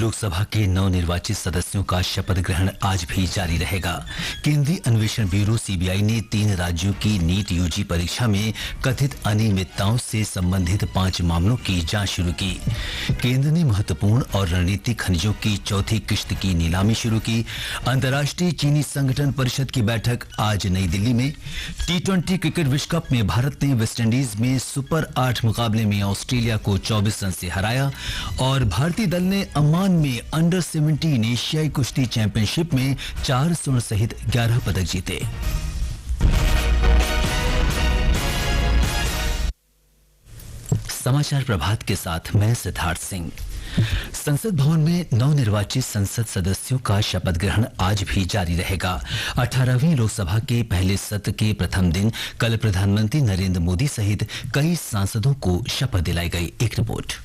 लोकसभा के नवनिर्वाचित सदस्यों का शपथ ग्रहण आज भी जारी रहेगा। केंद्रीय अन्वेषण ब्यूरो सीबीआई ने 3 राज्यों की नीट यूजी परीक्षा में कथित अनियमितताओं से संबंधित 5 मामलों की जांच शुरू की। केंद्र ने महत्वपूर्ण और रणनीतिक खनिजों की चौथी किश्त की नीलामी शुरू की। अंतर्राष्ट्रीय चीनी संगठन परिषद की बैठक आज नई दिल्ली में। T20 क्रिकेट विश्व कप में भारत ने वेस्टइंडीज में सुपर 8 मुकाबले में ऑस्ट्रेलिया को 24 रन से हराया और भारतीय दल ने ओमान में अंडर 17 एशियाई कुश्ती चैंपियनशिप में 4 स्वर्ण सहित 11 पदक जीते। समाचार प्रभात के साथ मैं सिद्धार्थ सिंह। संसद भवन में नवनिर्वाचित संसद सदस्यों का शपथ ग्रहण आज भी जारी रहेगा। 18वीं लोकसभा के पहले सत्र के प्रथम दिन कल प्रधानमंत्री नरेंद्र मोदी सहित कई सांसदों को शपथ दिलाई गई। एक रिपोर्ट।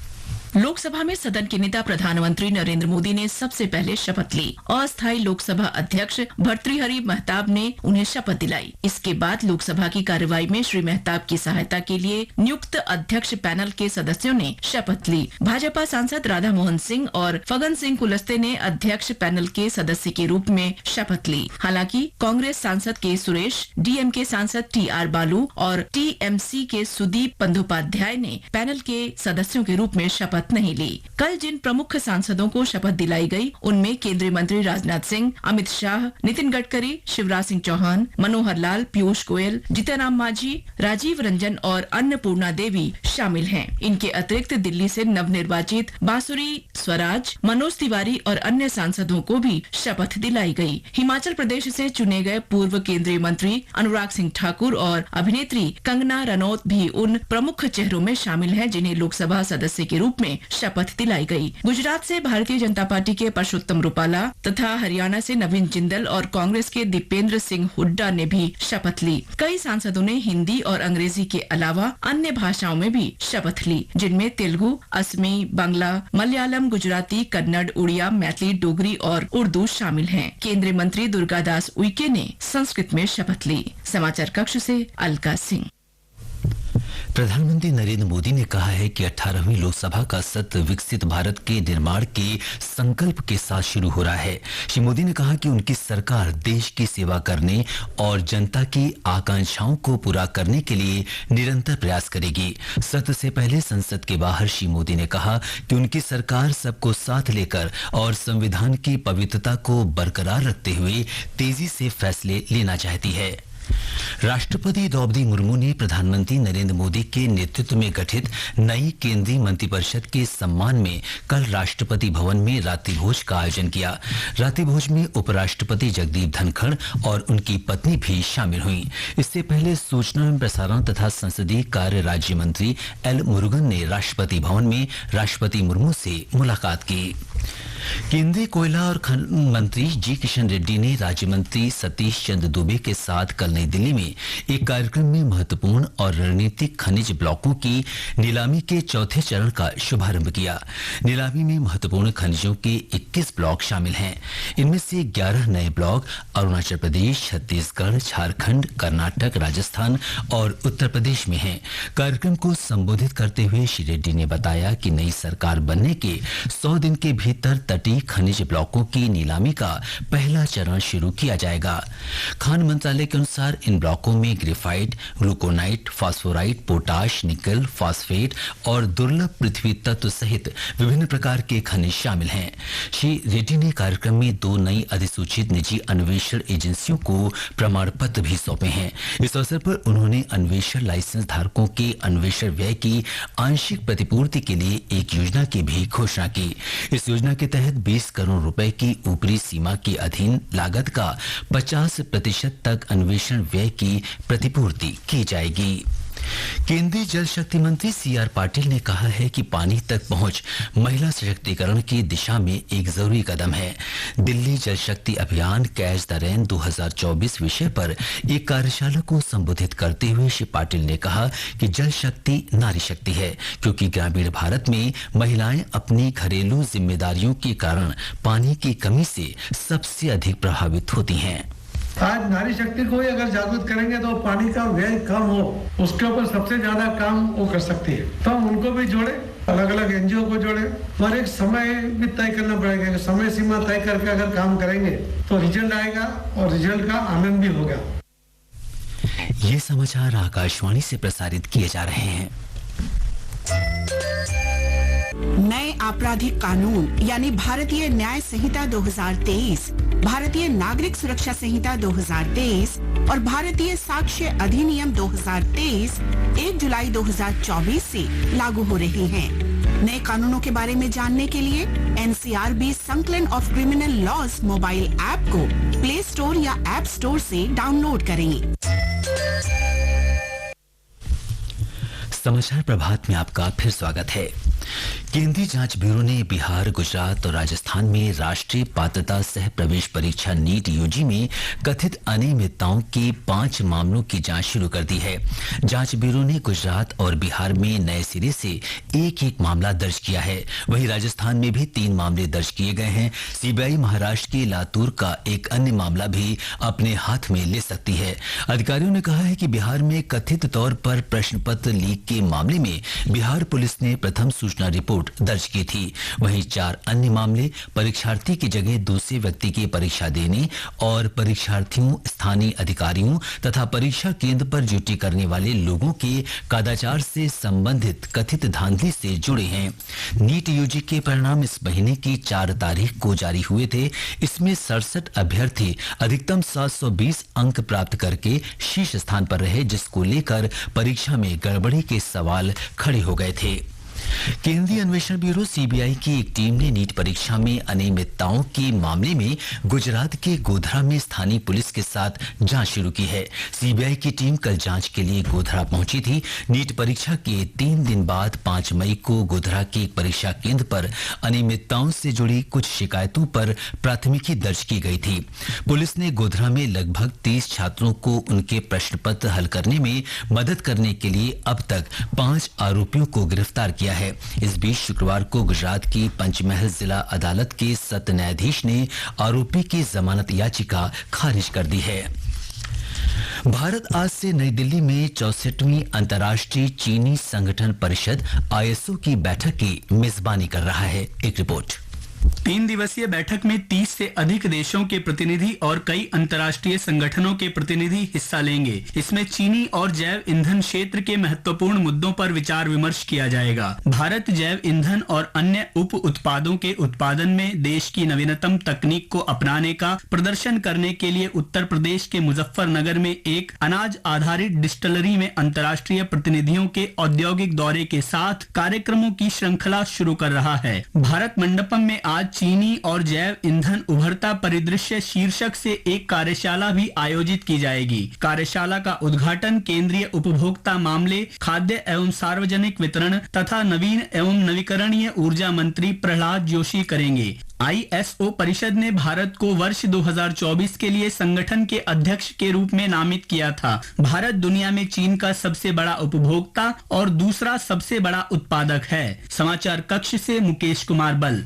लोकसभा में सदन के नेता प्रधानमंत्री नरेंद्र मोदी ने सबसे पहले शपथ ली। अस्थायी लोकसभा अध्यक्ष भर्तृहरि महताब ने उन्हें शपथ दिलाई। इसके बाद लोकसभा की कार्यवाही में श्री महताब की सहायता के लिए नियुक्त अध्यक्ष पैनल के सदस्यों ने शपथ ली। भाजपा सांसद राधा मोहन सिंह और फगन सिंह कुलस्ते ने अध्यक्ष पैनल के सदस्य के रूप में शपथ ली। हालांकि कांग्रेस सांसद के सुरेश, डीएमके सांसद TR बालू और टीएमसी के सुदीप बंदोपाध्याय ने पैनल के सदस्यों के रूप में शपथ नहीं ली। कल जिन प्रमुख सांसदों को शपथ दिलाई गई उनमें केंद्रीय मंत्री राजनाथ सिंह, अमित शाह, नितिन गडकरी, शिवराज सिंह चौहान, मनोहर लाल, पीयूष गोयल, जीतन राम मांझी, राजीव रंजन और अन्नपूर्णा देवी शामिल हैं। इनके अतिरिक्त दिल्ली से नवनिर्वाचित बांसुरी स्वराज, मनोज तिवारी और अन्य सांसदों को भी शपथ दिलाई गई। हिमाचल प्रदेश से चुने गए पूर्व केंद्रीय मंत्री अनुराग सिंह ठाकुर और अभिनेत्री कंगना रनौत भी उन प्रमुख चेहरों में शामिल हैं जिन्हें लोकसभा सदस्य के रूप में शपथ दिलाई गई। गुजरात से भारतीय जनता पार्टी के परषोत्तम रूपाला तथा हरियाणा से नवीन जिंदल और कांग्रेस के दीपेंद्र सिंह हुड्डा ने भी शपथ ली। कई सांसदों ने हिंदी और अंग्रेजी के अलावा अन्य भाषाओं में भी शपथ ली, जिनमें तेलुगु, असमी, बांग्ला, मलयालम, गुजराती, कन्नड़, उड़िया, मैथिली, डोगरी और उर्दू शामिल हैं। केंद्रीय मंत्री दुर्गादास उइके ने संस्कृत में शपथ ली। समाचार कक्ष से अलका सिंह। प्रधानमंत्री नरेंद्र मोदी ने कहा है कि 18वीं लोकसभा का सत्र विकसित भारत के निर्माण के संकल्प के साथ शुरू हो रहा है। श्री मोदी ने कहा कि उनकी सरकार देश की सेवा करने और जनता की आकांक्षाओं को पूरा करने के लिए निरंतर प्रयास करेगी। सत्र से पहले संसद के बाहर श्री मोदी ने कहा कि उनकी सरकार सबको साथ लेकर और संविधान की पवित्रता को बरकरार रखते हुए तेजी से फैसले लेना चाहती है। राष्ट्रपति द्रौपदी मुर्मू ने प्रधानमंत्री नरेंद्र मोदी के नेतृत्व में गठित नई केंद्रीय मंत्रिपरिषद के सम्मान में कल राष्ट्रपति भवन में रात्रि भोज का आयोजन किया। रात्रि भोज में उपराष्ट्रपति जगदीप धनखड़ और उनकी पत्नी भी शामिल हुई। इससे पहले सूचना एवं प्रसारण तथा संसदीय कार्य राज्य मंत्री एल मुरुगन ने राष्ट्रपति भवन में राष्ट्रपति मुर्मू से मुलाकात की। केंद्रीय कोयला और खनन मंत्री जी किशन रेड्डी ने राज्य मंत्री सतीश चंद्र दुबे के साथ कल नई दिल्ली में एक कार्यक्रम में महत्वपूर्ण और रणनीतिक खनिज ब्लॉकों की नीलामी के चौथे चरण का शुभारंभ किया। नीलामी में महत्वपूर्ण खनिजों के 21 ब्लॉक शामिल हैं। इनमें से 11 नए ब्लॉक अरुणाचल प्रदेश, छत्तीसगढ़, झारखंड, कर्नाटक, राजस्थान और उत्तर प्रदेश में हैं। कार्यक्रम को संबोधित करते हुए श्री रेड्डी ने बताया कि नई सरकार बनने के 100 दिन के भीतर तटीय खनिज ब्लॉकों की नीलामी का पहला चरण शुरू किया जाएगा। खान मंत्रालय के अनुसार इन ब्लॉकों में ग्रेफाइट, ग्लूकोनाइट, फास्फोराइट, पोटाश, निकल, फास्फेट और दुर्लभ पृथ्वी तत्व सहित विभिन्न प्रकार के खनिज शामिल हैं। श्री रेड्डी ने कार्यक्रम में 2 नई अधिसूचित निजी अन्वेषण एजेंसियों को प्रमाण पत्र भी सौंपे हैं। इस अवसर पर उन्होंने अन्वेषण लाइसेंस धारकों के अन्वेषण व्यय की आंशिक प्रतिपूर्ति के लिए एक योजना की भी घोषणा की। इस योजना के तहत 20 करोड़ रुपए की ऊपरी सीमा के अधीन लागत का 50% तक अन्वेषण व्यय की प्रतिपूर्ति की जाएगी। केंद्रीय जल शक्ति मंत्री CR पाटिल ने कहा है कि पानी तक पहुंच महिला सशक्तिकरण की दिशा में एक जरूरी कदम है। दिल्ली जल शक्ति अभियान कैच द रेन 2024 विषय पर एक कार्यशाला को संबोधित करते हुए श्री पाटिल ने कहा कि जल शक्ति नारी शक्ति है, क्योंकि ग्रामीण भारत में महिलाएं अपनी घरेलू जिम्मेदारियों के कारण पानी की कमी से सबसे अधिक प्रभावित होती हैं। आज नारी शक्ति को ही अगर जागरूक करेंगे तो पानी का व्यय कम हो, उसके ऊपर सबसे ज्यादा काम वो कर सकती है। तो हम उनको भी जोड़े अलग अलग एनजीओ को जोड़े और एक समय भी तय करना पड़ेगा कि समय सीमा तय करके अगर काम करेंगे तो रिजल्ट आएगा और रिजल्ट का आनंद भी होगा। ये समाचार आकाशवाणी से प्रसारित किए जा रहे हैं। नए आपराधिक कानून यानी भारतीय न्याय संहिता 2023, भारतीय नागरिक सुरक्षा संहिता 2023 और भारतीय साक्ष्य अधिनियम 2023 1 जुलाई 2024 से लागू हो रहे हैं। नए कानूनों के बारे में जानने के लिए NCRB संकलन of criminal laws mobile app को प्ले स्टोर या ऐप स्टोर से डाउनलोड करें। समाचार प्रभात में आपका फिर स्वागत है। केंद्रीय जांच ब्यूरो ने बिहार, गुजरात और राजस्थान में राष्ट्रीय पात्रता सह प्रवेश परीक्षा नीट यूजी में कथित अनियमितताओं के 5 मामलों की जांच शुरू कर दी है। जांच ब्यूरो ने गुजरात और बिहार में नए सिरे से एक मामला दर्ज किया है। वहीं राजस्थान में भी 3 मामले दर्ज किए गए हैं। सीबीआई महाराष्ट्र के लातूर का एक अन्य मामला भी अपने हाथ में ले सकती है। अधिकारियों ने कहा है कि बिहार में कथित तौर पर प्रश्न पत्र लीक के मामले में बिहार पुलिस ने प्रथम सूचना रिपोर्ट दर्ज की थी। वहीं 4 अन्य मामले परीक्षार्थी की जगह दूसरे व्यक्ति की परीक्षा देने और परीक्षार्थियों, स्थानीय अधिकारियों तथा परीक्षा केंद्र पर ड्यूटी करने वाले लोगों के कदाचार से संबंधित कथित धांधली से जुड़े हैं। नीट यूजी के परिणाम इस महीने की 4 तारीख को जारी हुए थे। इसमें 67 अभ्यर्थी अधिकतम 720 अंक प्राप्त करके शीर्ष स्थान पर रहे, जिसको लेकर परीक्षा में गड़बड़ी के सवाल खड़े हो गए थे। केंद्रीय अन्वेषण ब्यूरो सीबीआई की एक टीम ने नीट परीक्षा में अनियमितताओं के मामले में गुजरात के गोधरा में स्थानीय पुलिस के साथ जांच शुरू की है। सीबीआई की टीम कल जांच के लिए गोधरा पहुंची थी। नीट परीक्षा के 3 दिन बाद 5 मई को गोधरा के एक परीक्षा केंद्र पर अनियमितताओं से जुड़ी कुछ शिकायतों पर प्राथमिकी दर्ज की गई थी। पुलिस ने गोधरा में लगभग 30 छात्रों को उनके प्रश्न पत्र हल करने में मदद करने के लिए अब तक 5 आरोपियों को गिरफ्तार किया है। इस बीच शुक्रवार को गुजरात की पंचमहल जिला अदालत के सत्र न्यायाधीश ने आरोपी की जमानत याचिका खारिज कर दी है। भारत आज से नई दिल्ली में 64वीं अंतर्राष्ट्रीय चीनी संगठन परिषद ISO की बैठक की मेजबानी कर रहा है। एक रिपोर्ट। 3 दिवसीय बैठक में 30 से अधिक देशों के प्रतिनिधि और कई अंतर्राष्ट्रीय संगठनों के प्रतिनिधि हिस्सा लेंगे। इसमें चीनी और जैव ईंधन क्षेत्र के महत्वपूर्ण मुद्दों पर विचार विमर्श किया जाएगा। भारत जैव ईंधन और अन्य उप उत्पादों के उत्पादन में देश की नवीनतम तकनीक को अपनाने का प्रदर्शन करने के लिए उत्तर प्रदेश के मुजफ्फरनगर में एक अनाज आधारित डिस्टिलरी में अंतर्राष्ट्रीय प्रतिनिधियों के औद्योगिक दौरे के साथ कार्यक्रमों की श्रृंखला शुरू कर रहा है। भारत मंडपम में आज चीनी और जैव ईंधन उभरता परिदृश्य शीर्षक से एक कार्यशाला भी आयोजित की जाएगी। कार्यशाला का उद्घाटन केंद्रीय उपभोक्ता मामले, खाद्य एवं सार्वजनिक वितरण तथा नवीन एवं नवीकरणीय ऊर्जा मंत्री प्रहलाद जोशी करेंगे। ISO परिषद ने भारत को वर्ष 2024 के लिए संगठन के अध्यक्ष के रूप में नामित किया था। भारत दुनिया में चीन का सबसे बड़ा उपभोक्ता और दूसरा सबसे बड़ा उत्पादक है। समाचार कक्ष से मुकेश कुमार बल।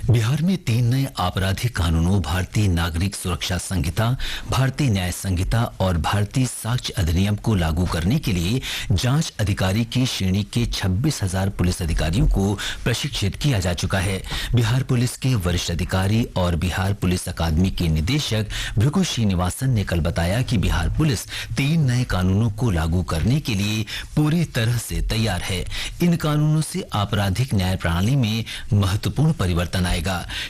बिहार में 3 नए आपराधिक कानूनों भारतीय नागरिक सुरक्षा संहिता, भारतीय न्याय संहिता और भारतीय साक्ष्य अधिनियम को लागू करने के लिए जांच अधिकारी की श्रेणी के 26,000 पुलिस अधिकारियों को प्रशिक्षित किया जा चुका है। बिहार पुलिस के वरिष्ठ अधिकारी और बिहार पुलिस अकादमी के निदेशक भृगु श्रीनिवासन ने कल बताया कि बिहार पुलिस 3 नए कानूनों को लागू करने के लिए पूरी तरह से तैयार है। इन कानूनों से आपराधिक न्याय प्रणाली में महत्वपूर्ण परिवर्तन आएगा।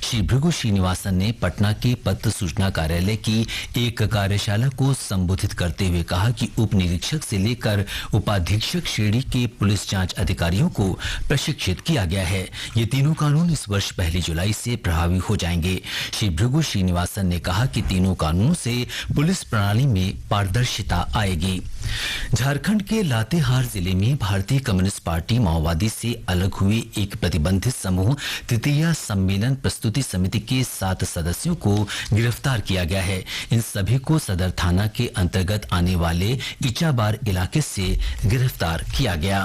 श्री भृगु श्रीनिवासन ने पटना के पत्र सूचना कार्यालय की एक कार्यशाला को संबोधित करते हुए कहा कि उप निरीक्षक से लेकर उपाधीक्षक श्रेणी के पुलिस जांच अधिकारियों को प्रशिक्षित किया गया है। ये तीनों कानून इस वर्ष 1 जुलाई से प्रभावी हो जाएंगे। श्री भृगु श्रीनिवासन ने कहा कि तीनों कानूनों से पुलिस प्रणाली में पारदर्शिता आएगी। झारखंड के लातेहार जिले में भारतीय कम्युनिस्ट पार्टी माओवादी से अलग हुए एक प्रतिबंधित समूह तृतीया सम्मेलन प्रस्तुति समिति के 7 सदस्यों को गिरफ्तार किया गया है। इन सभी को सदर थाना के अंतर्गत आने वाले इचाबार इलाके से गिरफ्तार किया गया।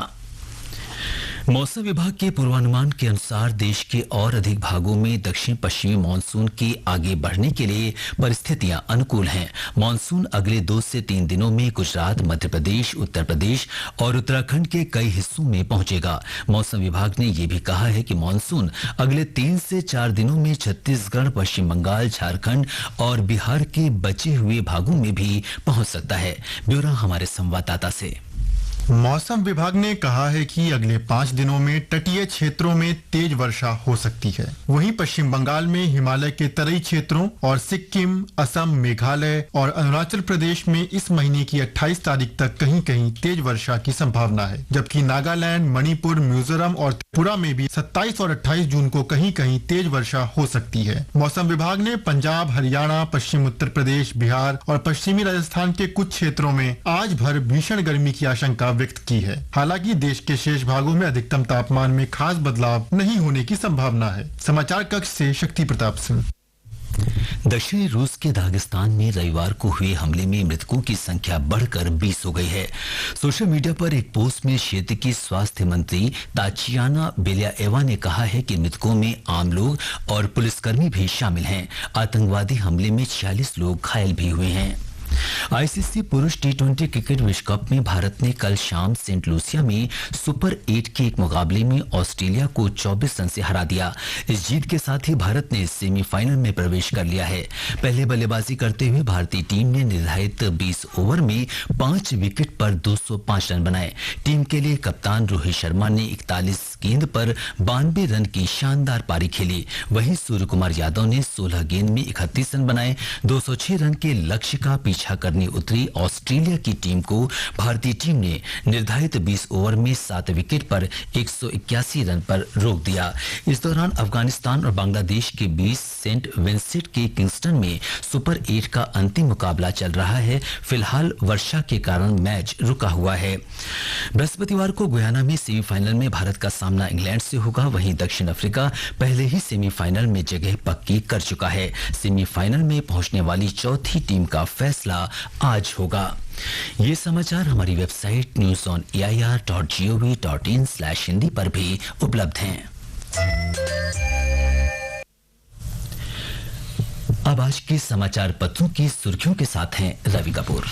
मौसम विभाग के पूर्वानुमान के अनुसार देश के और अधिक भागों में दक्षिण पश्चिमी मानसून के आगे बढ़ने के लिए परिस्थितियां अनुकूल हैं। मानसून अगले 2 से 3 दिनों में गुजरात, मध्य प्रदेश, उत्तर प्रदेश और उत्तराखंड के कई हिस्सों में पहुंचेगा। मौसम विभाग ने यह भी कहा है कि मानसून अगले 3 से 4 दिनों में छत्तीसगढ़, पश्चिम बंगाल, झारखंड और बिहार के बचे हुए भागों में भी पहुंच सकता है। ब्यौरा हमारे संवाददाता से। मौसम विभाग ने कहा है कि अगले 5 दिनों में तटीय क्षेत्रों में तेज वर्षा हो सकती है। वहीं पश्चिम बंगाल में हिमालय के तराई क्षेत्रों और सिक्किम, असम, मेघालय और अरुणाचल प्रदेश में इस महीने की 28 तारीख तक कहीं कहीं तेज वर्षा की संभावना है, जबकि नागालैंड, मणिपुर, मिजोरम और त्रिपुरा में भी 27 और 28 जून को कहीं कहीं तेज वर्षा हो सकती है। मौसम विभाग ने पंजाब, हरियाणा, पश्चिम उत्तर प्रदेश, बिहार और पश्चिमी राजस्थान के कुछ क्षेत्रों में आज भर भीषण गर्मी की आशंका व्यक्त की है। हालांकि देश के शेष भागों में अधिकतम तापमान में खास बदलाव नहीं होने की संभावना है। समाचार कक्ष से शक्ति प्रताप सिंह। दक्षिणी रूस के दागिस्तान में रविवार को हुए हमले में मृतकों की संख्या बढ़कर 20 हो गई है। सोशल मीडिया पर एक पोस्ट में क्षेत्र की स्वास्थ्य मंत्री ताचियाना बेलियाएवा ने कहा है कि मृतकों में आम लोग और पुलिसकर्मी भी शामिल हैं। आतंकवादी हमले में 46 लोग घायल भी हुए हैं। आईसीसी पुरुष टी20 क्रिकेट विश्व कप में भारत ने कल शाम सेंट लूसिया में सुपर 8 के एक मुकाबले में ऑस्ट्रेलिया को 24 रन से हरा दिया। इस जीत के साथ ही भारत ने सेमीफाइनल में प्रवेश कर लिया है। पहले बल्लेबाजी करते हुए भारतीय टीम ने निर्धारित 20 ओवर में 5 विकेट पर 205 रन बनाए। टीम के लिए कप्तान रोहित शर्मा ने 41 गेंद पर 92 रन की शानदार पारी खेली। वहीं सूर्य कुमार यादव ने 16 गेंद में 31 रन बनाए। 206 रन के लक्ष्य का पीछा करने उतरी ऑस्ट्रेलिया की टीम को भारतीय टीम ने निर्धारित 20 ओवर में 7 विकेट पर 181 रन पर रोक दिया। इस दौरान अफगानिस्तान और बांग्लादेश के बीच सेंट विंसेंट के किंगस्टन में सुपर 8 का अंतिम मुकाबला चल रहा है। फिलहाल वर्षा के कारण मैच रुका हुआ है। बृहस्पतिवार को गुयाना में सेमीफाइनल में भारत का सामना इंग्लैंड से होगा। वहीं दक्षिण अफ्रीका पहले ही सेमीफाइनल में जगह पक्की कर चुका है। सेमीफाइनल में पहुंचने वाली चौथी टीम का फैसला आज होगा। ये समाचार हमारी वेबसाइट newsonair.gov.in/hindi पर भी उपलब्ध हैं। अब आज के समाचार पत्रों की सुर्खियों के साथ हैं रवि कपूर।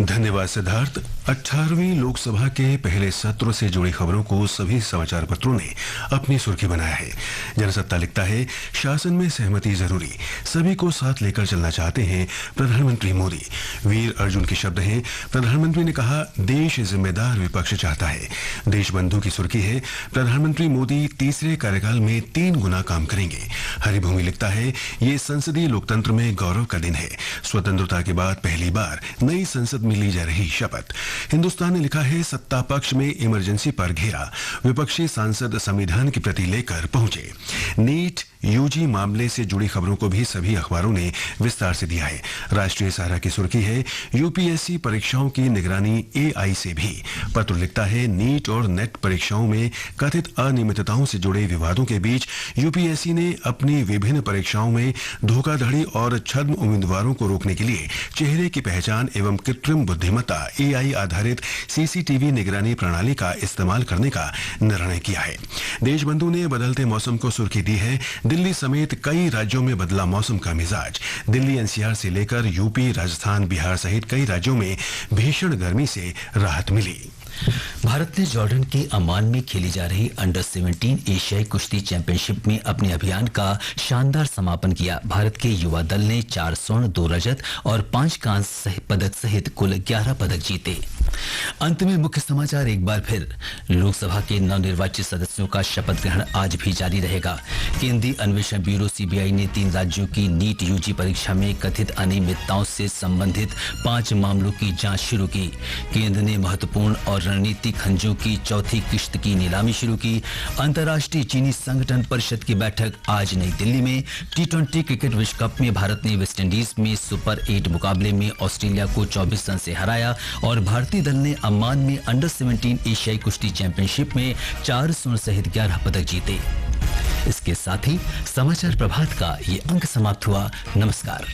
धन्यवाद सिद्धार्थ। 18वीं लोकसभा के पहले सत्र से जुड़ी खबरों को सभी समाचार पत्रों ने अपनी सुर्खी बनाया है। जनसत्ता लिखता है, शासन में सहमति जरूरी, सभी को साथ लेकर चलना चाहते हैं प्रधानमंत्री मोदी। वीर अर्जुन के शब्द हैं, प्रधानमंत्री ने कहा, देश जिम्मेदार विपक्ष चाहता है। देशबंधु की सुर्खी है, प्रधानमंत्री मोदी तीसरे कार्यकाल में 3 गुना काम करेंगे। हरिभूमि लिखता है, ये संसदीय लोकतंत्र में गौरव का दिन है। स्वतंत्रता के बाद पहली बार नई संसद में ली जा रही शपथ। हिंदुस्तान ने लिखा है, सत्ता पक्ष में इमरजेंसी पर घेरा, विपक्षी सांसद संविधान की प्रति लेकर पहुंचे। नीट यूजी मामले से जुड़ी खबरों को भी सभी अखबारों ने विस्तार से दिया है। राष्ट्रीय सहारा की सुर्खी है, यूपीएससी परीक्षाओं की निगरानी एआई से भी। पत्र लिखता है, नीट और नेट परीक्षाओं में कथित अनियमितताओं से जुड़े विवादों के बीच यूपीएससी ने अपनी विभिन्न परीक्षाओं में धोखाधड़ी और छद्म उम्मीदवारों को रोकने के लिए चेहरे की पहचान एवं कृत्रिम बुद्धिमत्ता एआई आधारित सीसीटीवी निगरानी प्रणाली का इस्तेमाल करने का निर्णय किया है। देशबंधु ने बदलते मौसम को सुर्खी दी है, दिल्ली समेत कई राज्यों में बदला मौसम का मिजाज। दिल्ली एनसीआर से लेकर यूपी, राजस्थान, बिहार सहित कई राज्यों में भीषण गर्मी से राहत मिली। भारत ने जॉर्डन के अमान में खेली जा रही अंडर 17 एशियाई कुश्ती चैंपियनशिप में अपने अभियान का शानदार समापन किया। भारत के युवा दल ने 4 स्वर्ण, 2 रजत और 5 कांस्य पदक सहित कुल 11 पदक जीते। अंत में मुख्य समाचार एक बार फिर। लोकसभा के नवनिर्वाचित सदस्यों का शपथ ग्रहण आज भी जारी रहेगा। केंद्रीय अन्वेषण ब्यूरो सीबीआई ने 3 राज्यों की नीट यूजी परीक्षा में कथित अनियमितताओं से संबंधित 5 मामलों की जांच शुरू की। केंद्र ने महत्वपूर्ण और रणनीतिक खनिजों की चौथी किश्त की नीलामी शुरू की। अंतर्राष्ट्रीय चीनी संगठन परिषद की बैठक आज नई दिल्ली में। टी20 क्रिकेट विश्व कप में भारत ने वेस्टइंडीज में सुपर 8 मुकाबले में ऑस्ट्रेलिया को 24 रन से हराया और भारतीय दल ने अम्मान में अंडर 17 एशियाई कुश्ती चैंपियनशिप में 4 स्वर्ण सहित 11 पदक जीते। इसके साथ ही समाचार प्रभात का ये अंक समाप्त हुआ। नमस्कार।